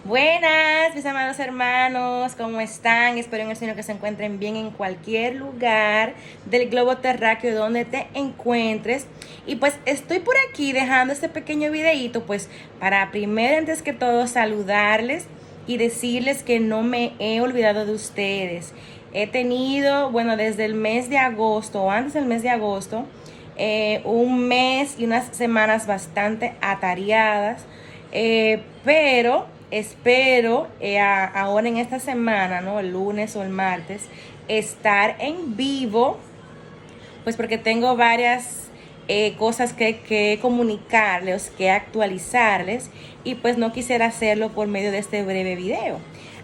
Buenas, mis amados hermanos, ¿cómo están? Espero en el Señor que se encuentren bien en cualquier lugar del globo terráqueo donde te encuentres. Y pues estoy por aquí dejando este pequeño videíto, pues para primero, antes que todo, saludarles y decirles que no me he olvidado de ustedes. He tenido, bueno, desde el mes de agosto o antes del mes de agosto, un mes y unas semanas bastante atareadas, pero espero ahora en esta semana, ¿no? El lunes o el martes, estar en vivo, pues porque tengo varias cosas que comunicarles, que actualizarles, y pues no quisiera hacerlo por medio de este breve video.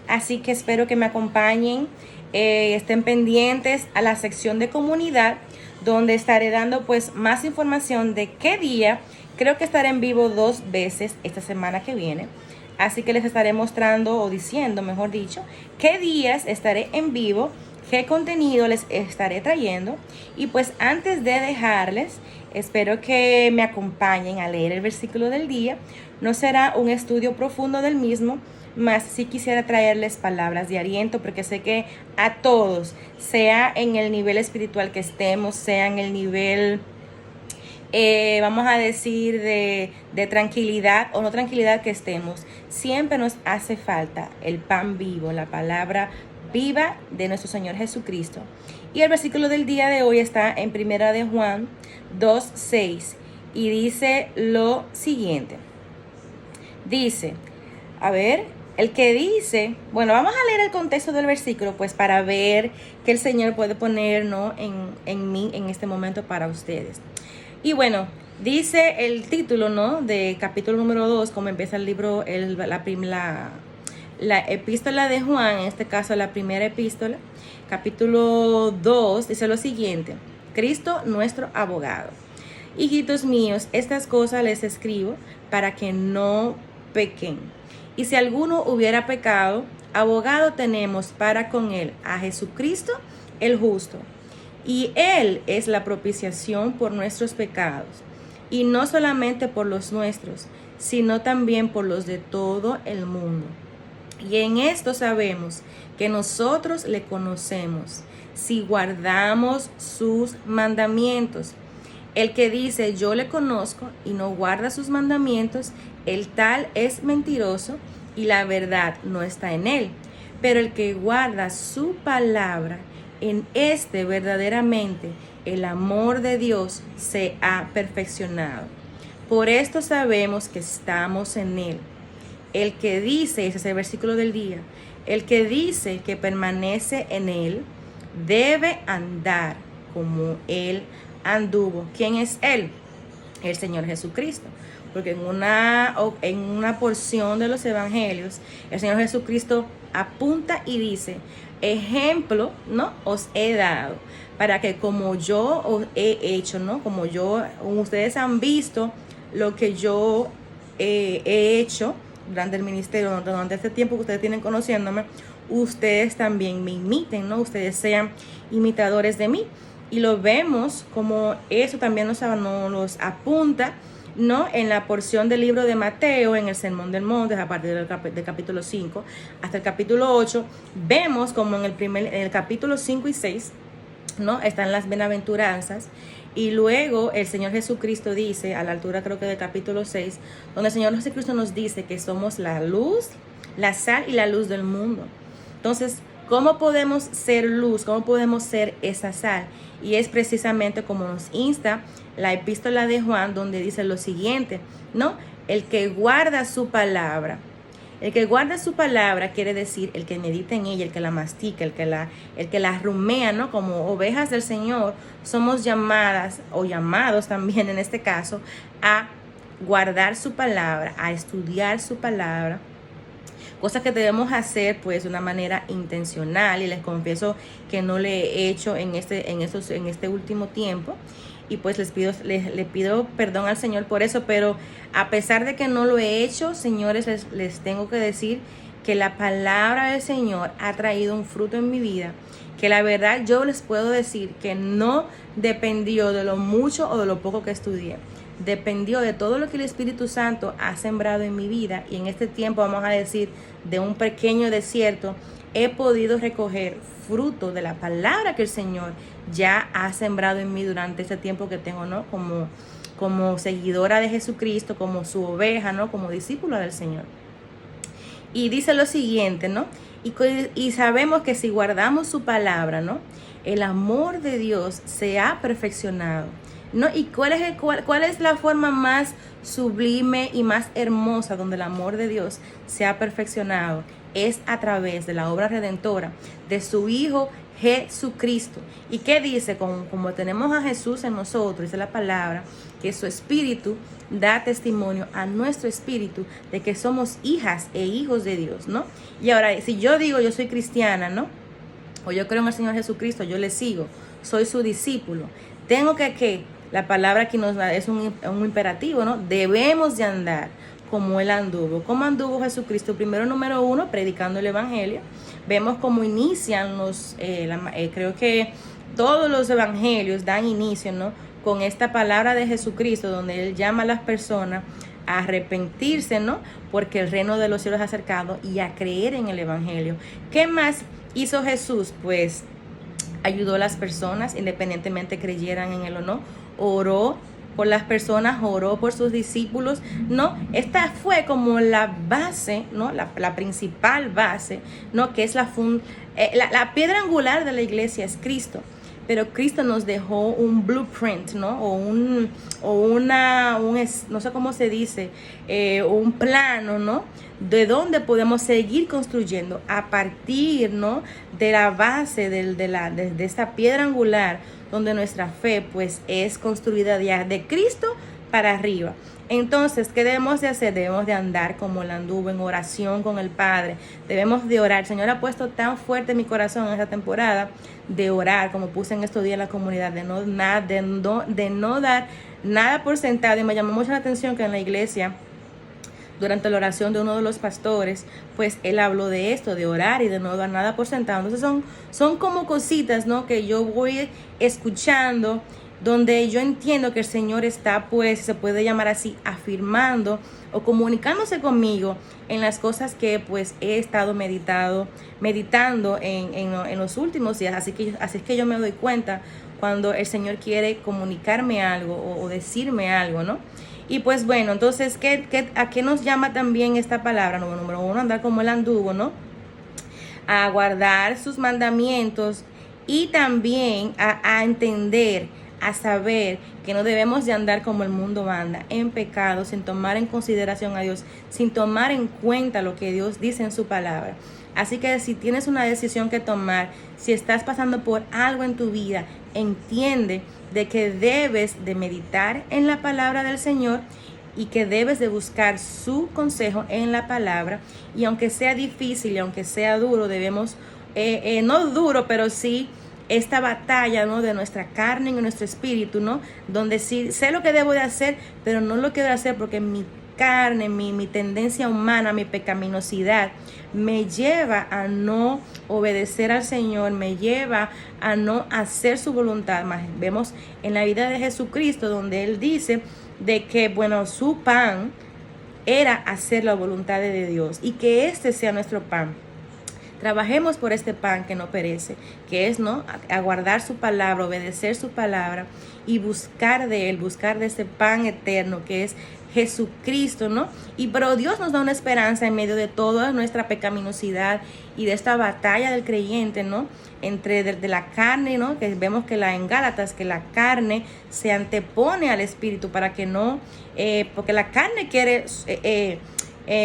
Así que espero que me acompañen, estén pendientes a la sección de comunidad, donde estaré dando pues más información de qué día. Creo que estaré en vivo 2 veces esta semana que viene. Así que les estaré mostrando o diciendo, mejor dicho, qué días estaré en vivo, qué contenido les estaré trayendo. Y pues antes de dejarles, espero que me acompañen a leer el versículo del día. No será un estudio profundo del mismo, más sí quisiera traerles palabras de aliento, porque sé que a todos, sea en el nivel espiritual que estemos, sea en el nivel vamos a decir, de tranquilidad o no tranquilidad que estemos, siempre nos hace falta el pan vivo, la palabra viva de nuestro Señor Jesucristo. Y el versículo del día de hoy está en Primera de Juan 2:6 y dice lo siguiente. Dice, a ver, el que dice, bueno, vamos a leer el contexto del versículo, pues para ver qué el Señor puede poner, ¿no?, en mí en este momento para ustedes. Y bueno, dice el título, ¿no?, de capítulo número 2, como empieza el libro, la epístola de Juan, en este caso la primera epístola, capítulo 2, dice lo siguiente: Cristo nuestro abogado. Hijitos míos, estas cosas les escribo para que no pequen. Y si alguno hubiera pecado, abogado tenemos para con él a Jesucristo el justo. Y Él es la propiciación por nuestros pecados, y no solamente por los nuestros, sino también por los de todo el mundo. Y en esto sabemos que nosotros le conocemos, si guardamos sus mandamientos. El que dice yo le conozco y no guarda sus mandamientos, el tal es mentiroso y la verdad no está en él. Pero el que guarda su palabra, en este verdaderamente el amor de Dios se ha perfeccionado. Por esto sabemos que estamos en Él. El que dice, ese es el versículo del día, el que dice que permanece en Él, debe andar como Él anduvo. ¿Quién es Él? El Señor Jesucristo. Porque en una porción de los evangelios, el Señor Jesucristo apunta y dice: ejemplo, ¿no?, os he dado, para que como yo os he hecho, ¿no?, como ustedes han visto lo que yo he hecho durante el ministerio, durante este tiempo que ustedes tienen conociéndome, ustedes también me imiten, ¿no? Ustedes sean imitadores de mí. Y lo vemos como eso también nos apunta, ¿no?, en la porción del libro de Mateo, en el Sermón del Monte, a partir del capítulo 5 hasta el capítulo 8, vemos como en el capítulo 5 y 6, ¿no?, están las bienaventuranzas, y luego el Señor Jesucristo dice, a la altura creo que del capítulo 6, donde el Señor Jesucristo nos dice que somos la luz, la sal y la luz del mundo. Entonces, ¿cómo podemos ser luz? ¿Cómo podemos ser esa sal? Y es precisamente como nos insta la epístola de Juan, donde dice lo siguiente, ¿no? El que guarda su palabra. El que guarda su palabra quiere decir el que medita en ella, el que la mastica, el que la rumea, ¿no? Como ovejas del Señor, somos llamadas o llamados también en este caso a guardar su palabra, a estudiar su palabra. Cosas que debemos hacer pues de una manera intencional, y les confieso que no le he hecho en este último tiempo, y pues les pido perdón al Señor por eso, pero a pesar de que no lo he hecho, señores, les tengo que decir que la palabra del Señor ha traído un fruto en mi vida, que la verdad yo les puedo decir que no dependió de lo mucho o de lo poco que estudié, dependió de todo lo que el Espíritu Santo ha sembrado en mi vida, y en este tiempo, vamos a decir, de un pequeño desierto, he podido recoger fruto de la palabra que el Señor ya ha sembrado en mí durante este tiempo que tengo, ¿no? Como seguidora de Jesucristo, como su oveja, ¿no? Como discípula del Señor. Y dice lo siguiente, ¿no? Y sabemos que si guardamos su palabra, ¿no? El amor de Dios se ha perfeccionado, ¿no? ¿Y cuál es la forma más sublime y más hermosa donde el amor de Dios se ha perfeccionado? Es a través de la obra redentora de su Hijo Jesucristo. ¿Y qué dice? Como tenemos a Jesús en nosotros, dice la palabra, que su espíritu da testimonio a nuestro espíritu de que somos hijas e hijos de Dios, ¿no? Y ahora, si yo digo yo soy cristiana, ¿no? O yo creo en el Señor Jesucristo, yo le sigo, soy su discípulo, tengo que la palabra aquí nos da, es un imperativo, ¿no? Debemos de andar como Él anduvo. ¿Cómo anduvo Jesucristo? Primero, número 1, predicando el Evangelio. Vemos cómo inician creo que todos los evangelios dan inicio, ¿no? Con esta palabra de Jesucristo, donde Él llama a las personas a arrepentirse, ¿no? Porque el reino de los cielos es acercado, y a creer en el Evangelio. ¿Qué más hizo Jesús? Pues ayudó a las personas, independientemente creyeran en Él o no. Oró por las personas, oró por sus discípulos, ¿no? Esta fue como la base, ¿no? La principal base, ¿no? Que es la piedra angular de la iglesia es Cristo. Pero Cristo nos dejó un blueprint, ¿no? No sé cómo se dice, un plano, ¿no? De dónde podemos seguir construyendo a partir, ¿no? De la base de esta piedra angular, donde nuestra fe, pues, es construida ya de Cristo para arriba. Entonces, ¿qué debemos de hacer? Debemos de andar como Él anduvo, en oración con el Padre. Debemos de orar. El Señor ha puesto tan fuerte en mi corazón en esta temporada de orar, como puse en estos días en la comunidad, de no dar nada por sentado. Y me llamó mucho la atención que en la iglesia, durante la oración de uno de los pastores, pues él habló de esto, de orar y de no dar nada por sentado. Entonces son como cositas, ¿no? Que yo voy escuchando, donde yo entiendo que el Señor está, pues, se puede llamar así, afirmando o comunicándose conmigo en las cosas que, pues, he estado meditando en los últimos días. Así es que yo me doy cuenta cuando el Señor quiere comunicarme algo o decirme algo, ¿no? Y pues bueno, entonces, ¿a qué nos llama también esta palabra? Número 1, andar como Él anduvo, ¿no? A guardar sus mandamientos, y también a entender, a saber que no debemos de andar como el mundo anda, en pecado, sin tomar en consideración a Dios, sin tomar en cuenta lo que Dios dice en su palabra. Así que si tienes una decisión que tomar, si estás pasando por algo en tu vida, entiende de que debes de meditar en la palabra del Señor, y que debes de buscar su consejo en la palabra. Y aunque sea difícil y aunque sea duro, debemos, no duro, pero sí esta batalla, ¿no? De nuestra carne y nuestro espíritu, ¿no? Donde sí sé lo que debo de hacer, pero no lo quiero hacer porque mi carne, mi tendencia humana, mi pecaminosidad me lleva a no obedecer al Señor, me lleva a no hacer su voluntad. Más vemos en la vida de Jesucristo, donde Él dice de que, bueno, su pan era hacer la voluntad de Dios, y que este sea nuestro pan. Trabajemos por este pan que no perece, que es, ¿no?, aguardar su palabra, obedecer su palabra y buscar de Él, buscar de ese pan eterno que es Jesucristo, ¿no? Pero Dios nos da una esperanza en medio de toda nuestra pecaminosidad y de esta batalla del creyente, ¿no? Entre de la carne, ¿no? Que vemos que en Gálatas, que la carne se antepone al espíritu para que no, porque la carne quiere,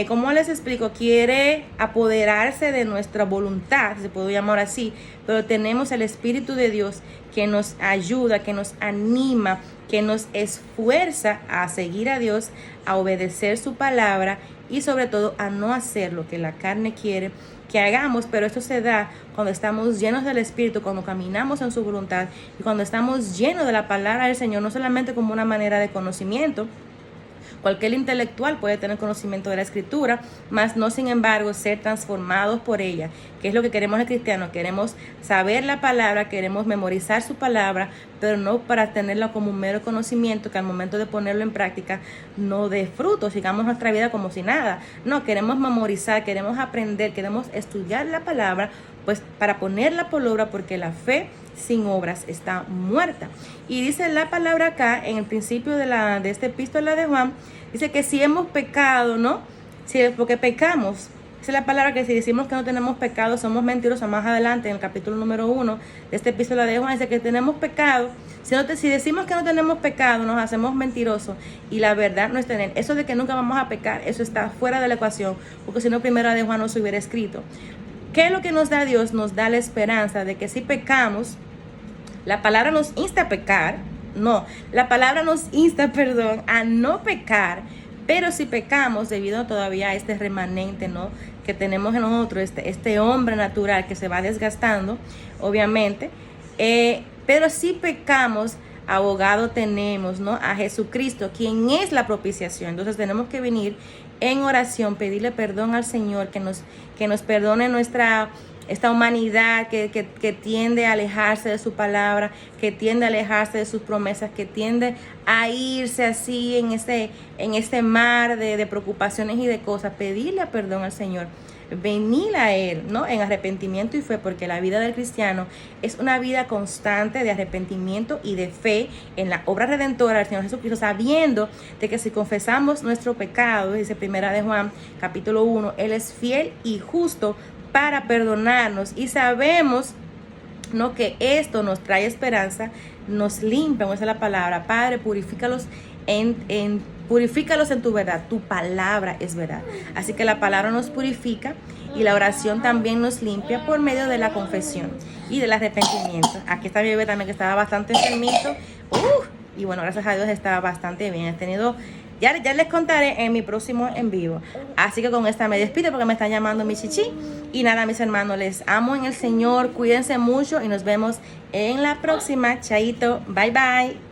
¿cómo les explico? Quiere apoderarse de nuestra voluntad, se puede llamar así, pero tenemos el Espíritu de Dios que nos ayuda, que nos anima, que nos esfuerza a seguir a Dios, a obedecer su palabra y sobre todo a no hacer lo que la carne quiere que hagamos. Pero esto se da cuando estamos llenos del Espíritu, cuando caminamos en su voluntad y cuando estamos llenos de la palabra del Señor, no solamente como una manera de conocimiento, Cualquier intelectual puede tener conocimiento de la Escritura, mas no sin embargo ser transformados por ella, que es lo que queremos los cristianos. Queremos saber la palabra, queremos memorizar su palabra, pero no para tenerla como un mero conocimiento que al momento de ponerlo en práctica no dé fruto, sigamos nuestra vida como si nada. No, queremos memorizar, queremos aprender, queremos estudiar la palabra, pues para ponerla por obra, porque la fe sin obras está muerta. Y dice la palabra acá, en el principio de esta epístola de Juan, dice que si hemos pecado, ¿no? Porque pecamos. Esa es la palabra que si decimos que no tenemos pecado, somos mentirosos. Más adelante, en el capítulo número 1 de esta epístola de Juan, dice que tenemos pecado. Si decimos que no tenemos pecado, nos hacemos mentirosos y la verdad no es tener. Eso de que nunca vamos a pecar, eso está fuera de la ecuación, porque si no, primera de Juan no se hubiera escrito. ¿Qué es lo que nos da Dios? Nos da la esperanza de que si pecamos, la palabra nos insta a pecar. No, la palabra nos insta, a no pecar. Pero si pecamos, debido todavía a este remanente, ¿no?, que tenemos en nosotros, este hombre natural que se va desgastando, obviamente, pero si pecamos, abogado tenemos, ¿no?, a Jesucristo, quien es la propiciación. Entonces tenemos que venir en oración, pedirle perdón al Señor, que nos perdone esta humanidad que tiende a alejarse de su palabra, que tiende a alejarse de sus promesas, que tiende a irse así en este mar de preocupaciones y de cosas. Pedirle perdón al Señor, venir a Él, ¿no?, en arrepentimiento y fe, porque la vida del cristiano es una vida constante de arrepentimiento y de fe en la obra redentora del Señor Jesucristo, sabiendo de que si confesamos nuestro pecado, dice primera de Juan, capítulo 1, Él es fiel y justo para perdonarnos, y sabemos, ¿no?, que esto nos trae esperanza, nos limpia, esa es la palabra. Padre, purifícalos purifícalos en tu verdad, tu palabra es verdad. Así que la palabra nos purifica y la oración también nos limpia por medio de la confesión y del arrepentimiento. Aquí está mi bebé también, que estaba bastante enfermito, y bueno, gracias a Dios estaba bastante bien. He tenido, ya les contaré en mi próximo en vivo. Así que con esta me despido porque me están llamando mi chichi. Y nada, mis hermanos, les amo en el Señor, cuídense mucho y nos vemos en la próxima. Chaito, bye bye.